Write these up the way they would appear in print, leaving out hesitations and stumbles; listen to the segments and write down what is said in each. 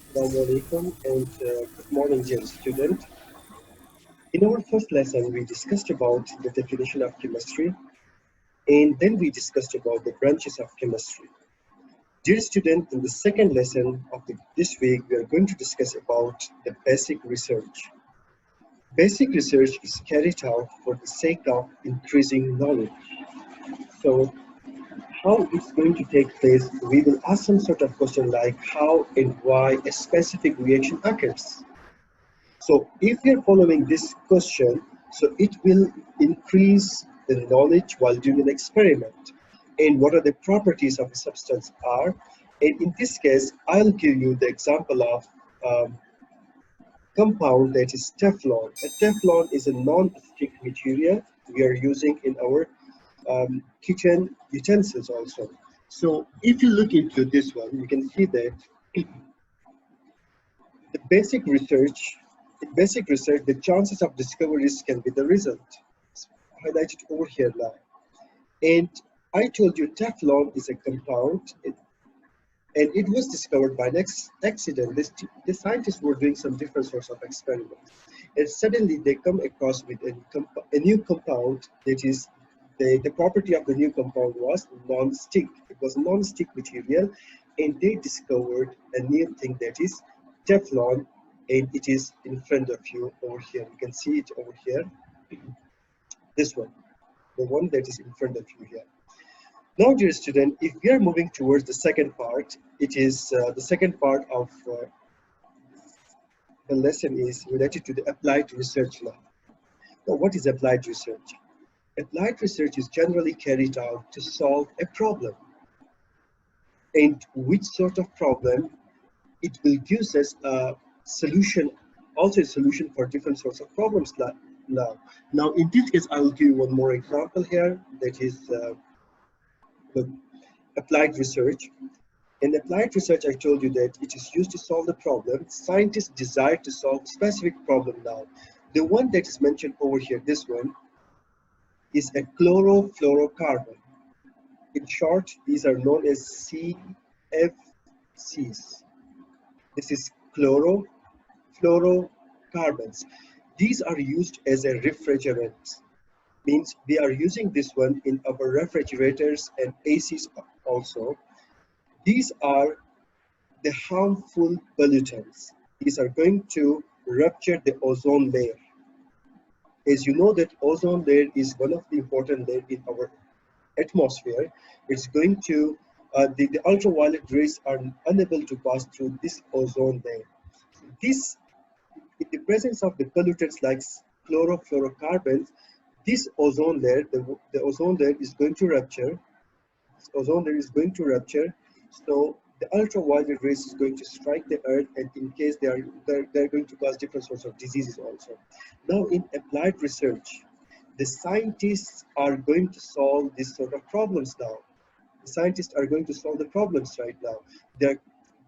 Assalamu alaikum and good morning, dear student. In our first lesson, we discussed about the definition of chemistry and then we discussed about the branches of chemistry. Dear student, in the second lesson of this week, we are going to discuss about the basic research. Basic research is carried out for the sake of increasing knowledge. So, how it's going to take place, we will ask some sort of question like how and why a specific reaction occurs. So if you're following this question, so it will increase the knowledge while doing an experiment and what are the properties of a substance are. And in this case, I'll give you the example of um, compound that is Teflon. A Teflon is a non-stick material we are using in our kitchen utensils also. So if you look into this one, you can see that The basic research, in basic research, the chances of discoveries can be the result. It's highlighted over here now. And I told you Teflon is a compound, and it was discovered by an accident. The scientists were doing some different sorts of experiments, and suddenly they come across with a new compound that is the property of the new compound was non-stick. It was a non-stick material, and they discovered a new thing that is Teflon, and it is in front of you over here. You can see it over here. This one, the one that is in front of you here. Now, dear student, if we are moving towards the second part, it is the second part of the lesson is related to the applied research now. Now, what is applied research? Applied research is generally carried out to solve a problem. And which sort of problem? It will give us a solution, also a solution for different sorts of problems now. Now, in this case, I will give you one more example here that is the applied research. In applied research, I told you that it is used to solve the problem. Scientists desire to solve a specific problem now. The one that is mentioned over here, this one, is a chlorofluorocarbon. In short, these are known as CFCs. This is chlorofluorocarbons. These are used as a refrigerant. Means we are using this one in our refrigerators and ACs also. These are the harmful pollutants. These are going to rupture the ozone layer. As you know that ozone layer is one of the important layers in our atmosphere. It's going to, the ultraviolet rays are unable to pass through this ozone layer. This, in the presence of the pollutants like chlorofluorocarbons, this ozone layer, the ozone layer is going to rupture. This ozone layer is going to rupture. So the ultraviolet rays is going to strike the earth, and in case they're going to cause different sorts of diseases also. Now in applied research, the scientists are going to solve this sort of problems now. The scientists are going to solve the problems right now. They're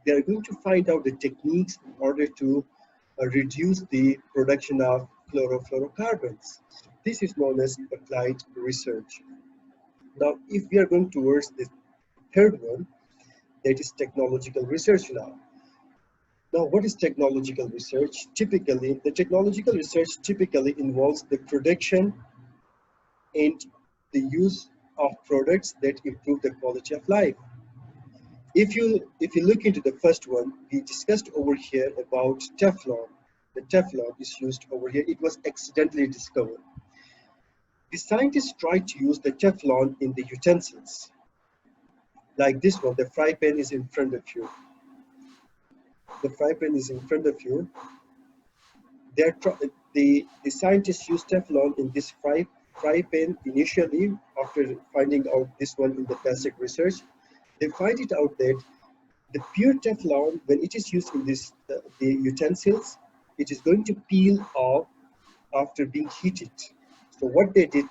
they're going to find out the techniques in order to reduce the production of chlorofluorocarbons. This is known as applied research. Now, if we are going towards the third one, that is technological research now. Now, what is technological research? Typically, the technological research typically involves the production and the use of products that improve the quality of life. If you look into the first one, we discussed over here about Teflon. The Teflon is used over here. It was accidentally discovered. The scientists tried to use the Teflon in the utensils, like this one. The fry pan is in front of you. The fry pan is in front of you. The scientists used Teflon in this fry pan initially after finding out this one in the basic research. They find it out that the pure Teflon, when it is used in the utensils, it is going to peel off after being heated. So what they did,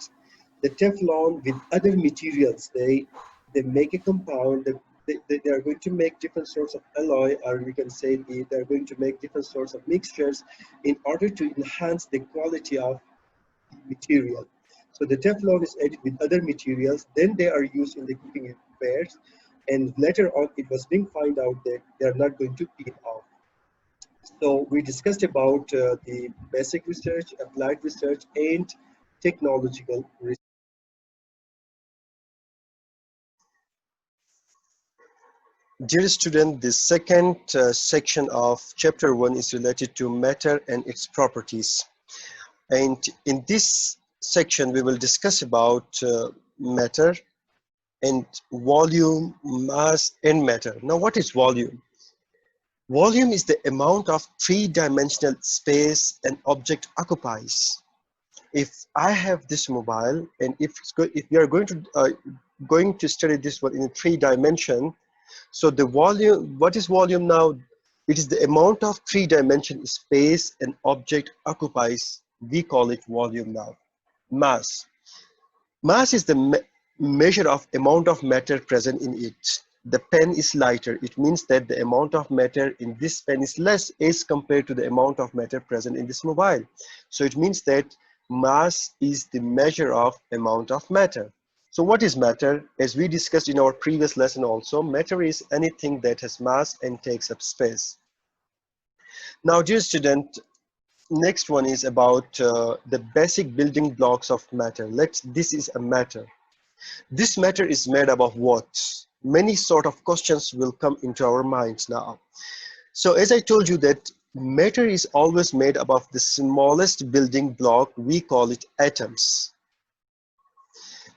the Teflon with other materials, they make a compound. They are going to make different sorts of alloy, or we can say they're going to make different sorts of mixtures in order to enhance the quality of the material. So the Teflon is added with other materials, then they are used in the cooking pairs, and later on it was being found out that they are not going to peel off. So we discussed about the basic research, applied research, and technological research. Dear student, the second section of chapter 1 is related to matter and its properties. And in this section, we will discuss about matter and volume, mass, and matter. Now, what is volume? Volume is the amount of three-dimensional space an object occupies. If I have this mobile, and if we are going to study this one in 3 dimension, so the volume, what is volume now? It is the amount of three-dimensional space an object occupies. We call it volume now. Mass. Mass is the measure of amount of matter present in it. The pen is lighter. It means that the amount of matter in this pen is less as compared to the amount of matter present in this mobile. So it means that mass is the measure of amount of matter. So what is matter? As we discussed in our previous lesson also, matter is anything that has mass and takes up space. Now, dear student, next one is about the basic building blocks of matter. This is a matter. This matter is made up of what? Many sort of questions will come into our minds now. So as I told you that matter is always made up of the smallest building block, we call it atoms.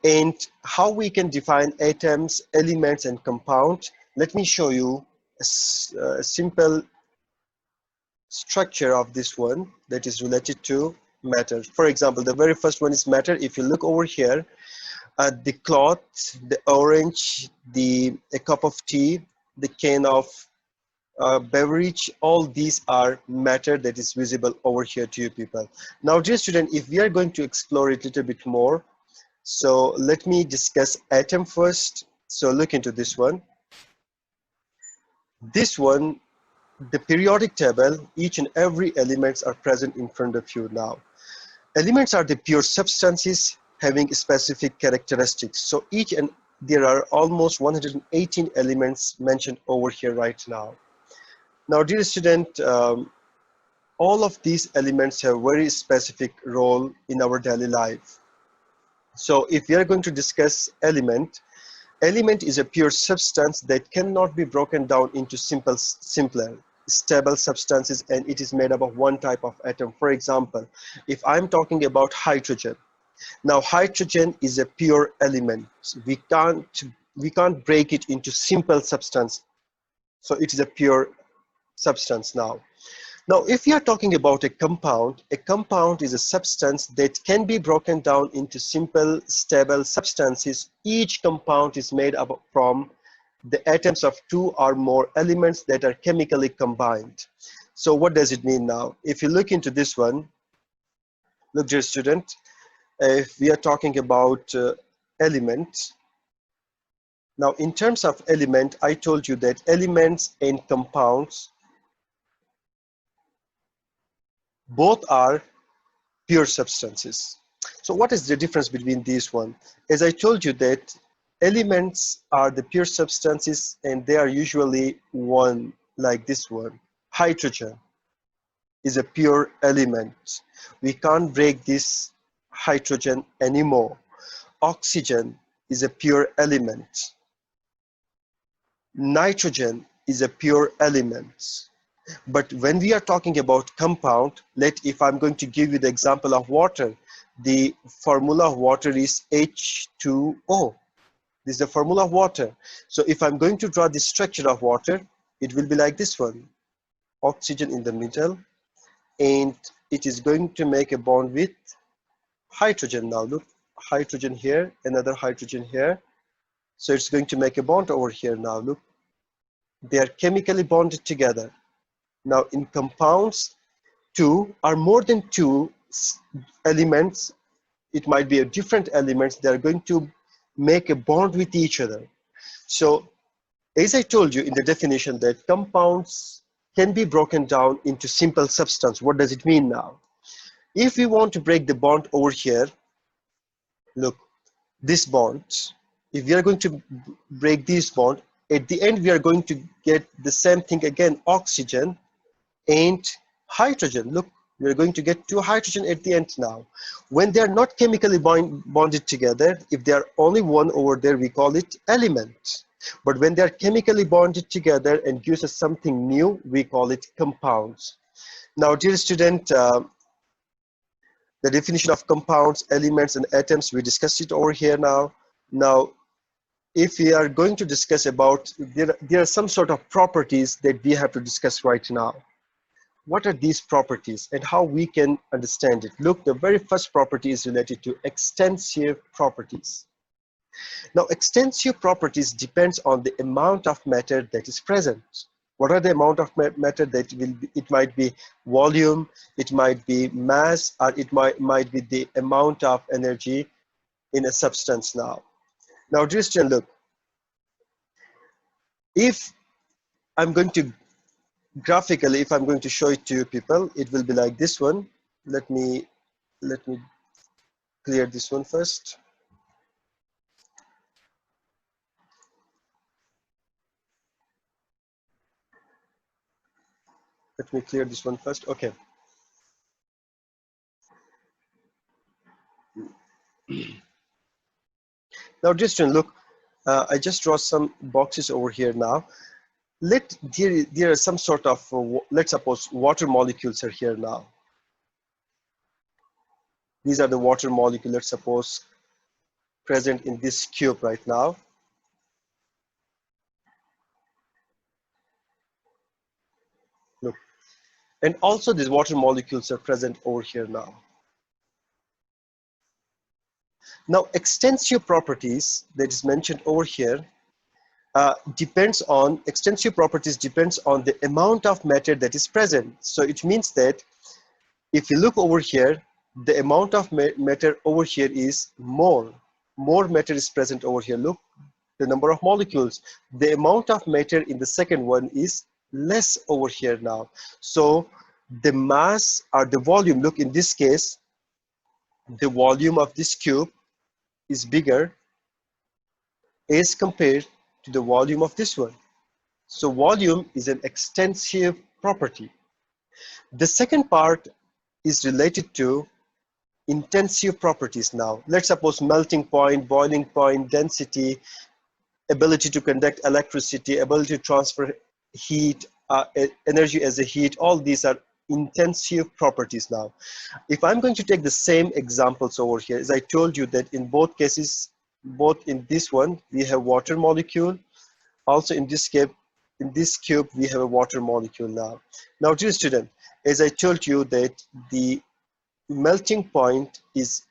And how we can define atoms, elements, and compound, let me show you a simple structure of this one that is related to matter. For example, the very first one is matter. If you look over here, the cloth, the orange, a cup of tea, the can of beverage, all these are matter that is visible over here to you people. Now, dear student, if we are going to explore it a little bit more, so let me discuss atom first. So look into this one. This one, the periodic table, each and every elements are present in front of you now. Elements are the pure substances having specific characteristics. So there are almost 118 elements mentioned over here right now. Now, dear student, all of these elements have very specific role in our daily life. So if we are going to discuss element is a pure substance that cannot be broken down into simpler, stable substances, and it is made up of one type of atom. For example, if I'm talking about hydrogen, now hydrogen is a pure element. We can't break it into simple substance. So it is a pure substance now. Now, if you are talking about a compound is a substance that can be broken down into simple, stable substances. Each compound is made up from the atoms of 2 or more elements that are chemically combined. So what does it mean now? If you look into this one, look, dear student, if we are talking about elements, now in terms of element, I told you that elements and compounds both are pure substances. So what is the difference between these one? As I told you that elements are the pure substances and they are usually one, like this one. Hydrogen is a pure element. We can't break this hydrogen anymore. Oxygen is a pure element. Nitrogen is a pure element. But when we are talking about compound, if I'm going to give you the example of water, the formula of water is H2O. This is the formula of water. So if I'm going to draw the structure of water, it will be like this one. Oxygen in the middle, and it is going to make a bond with hydrogen. Now look, hydrogen here, another hydrogen here. So it's going to make a bond over here now. Look, they are chemically bonded together. Now in compounds, 2 or more than 2 elements, it might be a different elements, they are going to make a bond with each other. So as I told you in the definition that compounds can be broken down into simple substance. What does it mean now? If we want to break the bond over here, look, this bond, if we are going to break this bond, at the end we are going to get the same thing again, oxygen. and hydrogen. Look, we're going to get two hydrogen at the end now. When they are not chemically bonded together, if they are only one over there, we call it element. But when they are chemically bonded together and gives us something new, we call it compounds. Now, dear student, the definition of compounds, elements, and atoms, we discussed it over here now. Now, if we are going to discuss about, there are some sort of properties that we have to discuss right now. What are these properties and how we can understand it? Look, the very first property is related to extensive properties. Now, extensive properties depends on the amount of matter that is present. What are the amount of matter that will be? It might be volume, it might be mass, or it might be the amount of energy in a substance now. Now, dear student, look, if I'm going to graphically, if I'm going to show it to you people, it will be like this one. Let me clear this one first. Let me clear this one first. Okay. Now, dear student, look, I just draw some boxes over here now. There are some sort of, let's suppose water molecules are here now. These are the water molecules, let's suppose, present in this cube right now. Look, and also these water molecules are present over here now. Now, extensive properties that is mentioned over here extensive properties depends on the amount of matter that is present. So it means that if you look over here, the amount of matter over here is more matter is present over here. Look, the number of molecules. The amount of matter in the second one is less over here now. So the mass or the volume, look, in this case, the volume of this cube is bigger as compared to the volume of this one. So volume is an extensive property. The second part is related to intensive properties now. Let's suppose melting point, boiling point, density, ability to conduct electricity, ability to transfer heat, energy as a heat, all these are intensive properties now. If I'm going to take the same examples over here, as I told you that in both cases, both in this one, we have water molecule. Also in this cube, we have a water molecule now. Now, dear student, as I told you that the melting point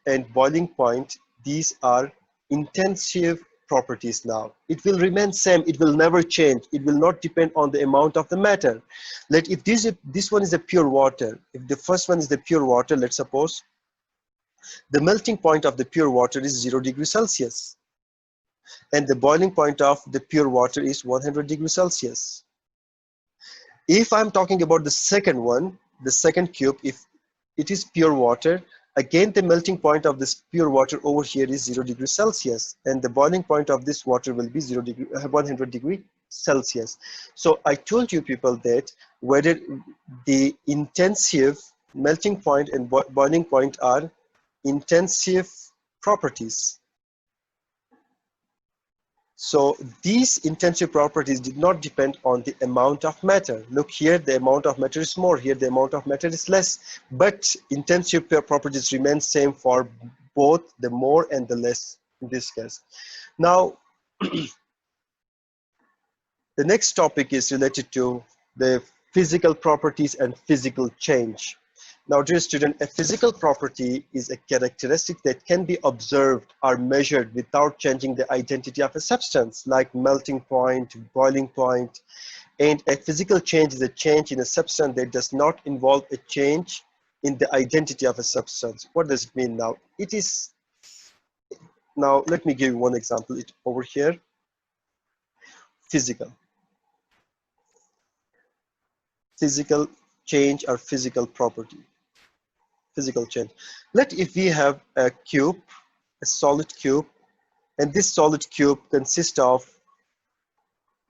and boiling point, these are intensive properties now. It will remain same, it will never change. It will not depend on the amount of the matter. If this one is a pure water, if the first one is the pure water, let's suppose, the melting point of the pure water is 0 degrees Celsius. And the boiling point of the pure water is 100 degrees Celsius. If I'm talking about the second one, the second cube, if it is pure water, again the melting point of this pure water over here is 0 degrees Celsius, and the boiling point of this water will be 100 degrees Celsius. So I told you people that whether the intensive melting point and boiling point are intensive properties. So these intensive properties did not depend on the amount of matter. Look here, the amount of matter is more, here the amount of matter is less, but intensive properties remain same for both the more and the less in this case. Now, the next topic is related to the physical properties and physical change. Now, dear student, a physical property is a characteristic that can be observed or measured without changing the identity of a substance, like melting point, boiling point. And a physical change is a change in a substance that does not involve a change in the identity of a substance. What does it mean now? It is, now let me give you one example over here. Physical change or physical property. Physical change. If we have a cube, a solid cube, and this solid cube consists of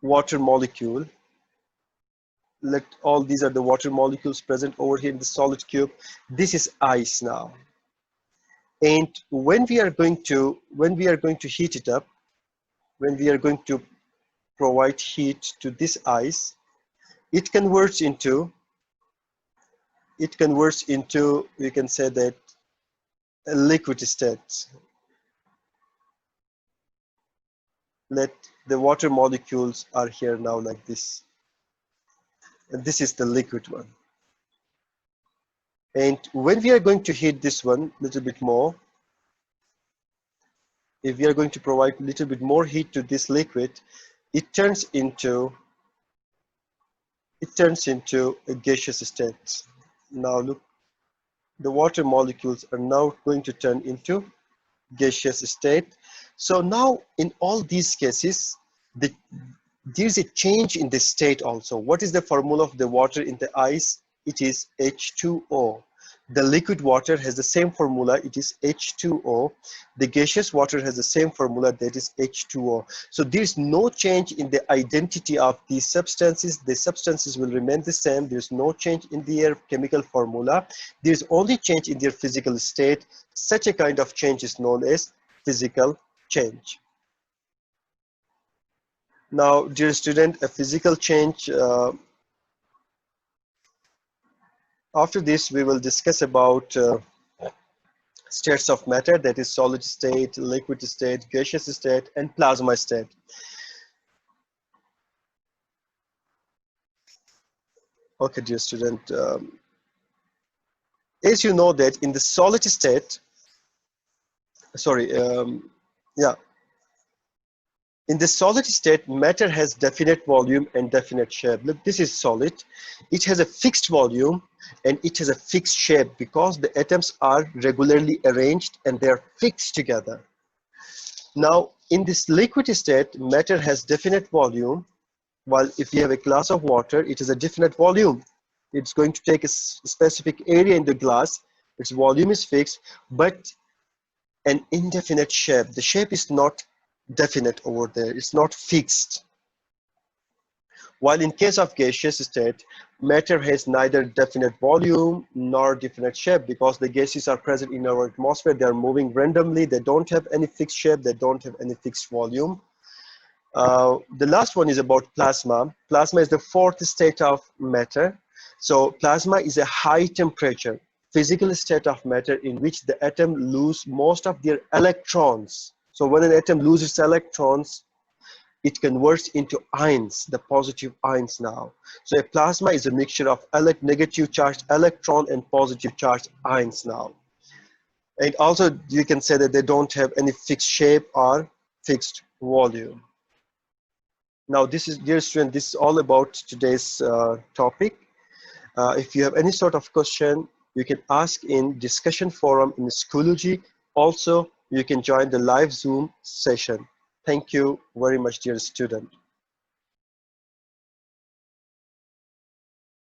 water molecule, let all these are the water molecules present over here in the solid cube. This is ice now. And when we are going to heat it up, when we are going to provide heat to this ice, it converts into, we can say that, a liquid state. Let the water molecules are here now like this. And this is the liquid one. And when we are going to heat this one a little bit more, if we are going to provide a little bit more heat to this liquid, it turns into a gaseous state. Now look, the water molecules are now going to turn into gaseous state. So now in all these cases, there's a change in the state also. What is the formula of the water in the ice? It is H2O. The liquid water has the same formula, it is H2O. The gaseous water has the same formula, that is H2O. So there's no change in the identity of these substances. The substances will remain the same. There's no change in their chemical formula. There's only change in their physical state. Such a kind of change is known as physical change. Now, dear student, a physical change, after this, we will discuss about states of matter, that is solid state, liquid state, gaseous state, and plasma state. Okay, dear student, as you know that in the solid state, in the solid state, matter has definite volume and definite shape. Look, this is solid. It has a fixed volume and it has a fixed shape because the atoms are regularly arranged and they are fixed together. Now, in this liquid state, matter has definite volume, while if you have a glass of water, it has a definite volume. It's going to take a specific area in the glass. Its volume is fixed, but an indefinite shape. The shape is not definite over there, it's not fixed. While in case of gaseous state, matter has neither definite volume nor definite shape because the gases are present in our atmosphere. They are moving randomly. They don't have any fixed shape. They don't have any fixed volume. The last one is about plasma. Plasma is the fourth state of matter. So plasma is a high temperature physical state of matter in which the atom lose most of their electrons. So when an atom loses electrons, it converts into ions, the positive ions now. So a plasma is a mixture of negative charged electron and positive charged ions now. And also you can say that they don't have any fixed shape or fixed volume. Now this is, dear student, this is all about today's topic. If you have any sort of question, you can ask in discussion forum in Schoology. Also, you can join the live Zoom session. Thank you very much, dear student.